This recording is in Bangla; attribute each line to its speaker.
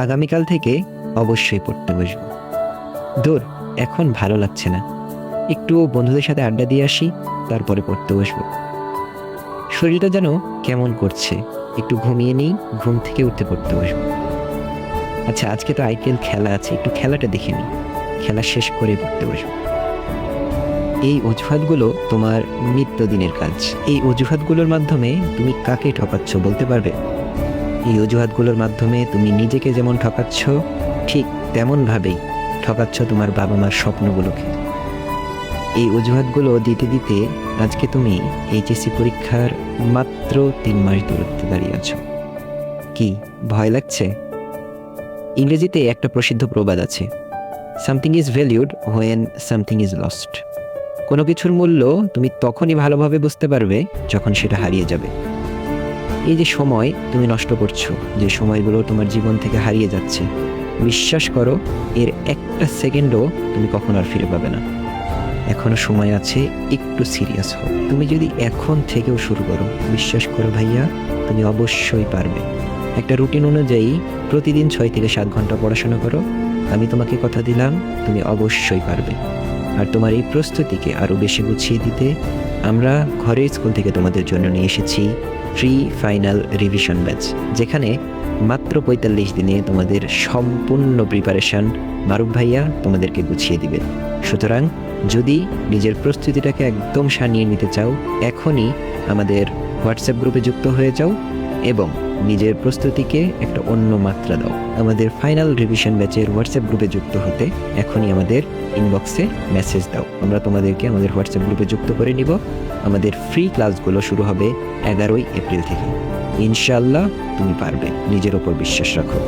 Speaker 1: আগামীকাল থেকে অবশ্যই পড়তে বসবো। দূর, এখন ভালো লাগছে না, একটু বন্ধুদের সাথে আড্ডা দিয়ে আসি, তারপরে পড়তে বসবো। শরীরটা যেন কেমন করছে, একটু ঘুমিয়ে নিই, ঘুম থেকে উঠতে পড়তে বসবো। আচ্ছা, আজকে তো আইপিএল খেলা আছে, একটু খেলাটা দেখে নিই, খেলা শেষ করে পড়তে বসবো। এই অজুহাতগুলো তোমার নিত্যদিনের কাজ। এই অজুহাতগুলোর মাধ্যমে তুমি কাকে ঠকাচ্ছ বলতে পারবে? এই অজুহাতগুলোর মাধ্যমে তুমি নিজেকে যেমন ঠকাচ্ছ, ঠিক তেমনভাবেই ঠকাচ্ছ তোমার বাবা মার স্বপ্নগুলোকে। এই অজুহাতগুলো দিতে দিতে আজকে তুমি এইচএসসি পরীক্ষার মাত্র 3 মাস দূরত্বে দাঁড়িয়ে আছো। কি ভয় লাগছে? ইংরেজিতে একটা প্রসিদ্ধ প্রবাদ আছে, something is valued when something is lost. কোনো কিছুর মূল্য তুমি তখনই ভালোভাবে বুঝতে পারবে যখন সেটা হারিয়ে যাবে। এই যে সময় তুমি নষ্ট করছো, যে সময়গুলো তোমার জীবন থেকে হারিয়ে যাচ্ছে, বিশ্বাস করো এর একটা সেকেন্ডও তুমি কখনো আর ফিরে পাবে না। এখনো সময় আছে, একটু সিরিয়াস হও। তুমি যদি এখন থেকেও শুরু করো, বিশ্বাস করো ভাইয়া, তুমি অবশ্যই পারবে। একটা রুটিন অনুযায়ী প্রতিদিন 6 থেকে 7 ঘন্টা পড়াশোনা করো, আমি তোমাকে কথা দিলাম তুমি অবশ্যই পারবে। আর তোমার এই প্রস্তুতিকে আরও বেশি গুছিয়ে দিতে আমরা ঘরের স্কুল থেকে তোমাদের জন্য নিয়ে এসেছি ফ্রি ফাইনাল রিভিশন ব্যাচ, যেখানে মাত্র 45 দিনে তোমাদের সম্পূর্ণ প্রিপারেশন মারুফ ভাইয়া তোমাদেরকে গুছিয়ে দিবে। সুতরাং যদি নিজের প্রস্তুতিটাকে একদম সানিয়ে নিতে চাও, এখনই আমাদের হোয়াটসঅ্যাপ গ্রুপে যুক্ত হয়ে যাও এবং নিজের প্রস্তুতিকে একটা অন্য মাত্রা দাও। আমাদের ফাইনাল রিভিশন ব্যাচের হোয়াটসঅ্যাপ গ্রুপে যুক্ত হতে এখনই আমাদের ইনবক্সে মেসেজ দাও, আমরা তোমাদেরকে আমাদের হোয়াটসঅ্যাপ গ্রুপে যুক্ত করে নিব। আমাদের ফ্রি ক্লাসগুলো শুরু হবে 11 এপ্রিল থেকে। ইনশাআল্লাহ তুমি পারবে, নিজের ওপর বিশ্বাস রাখো।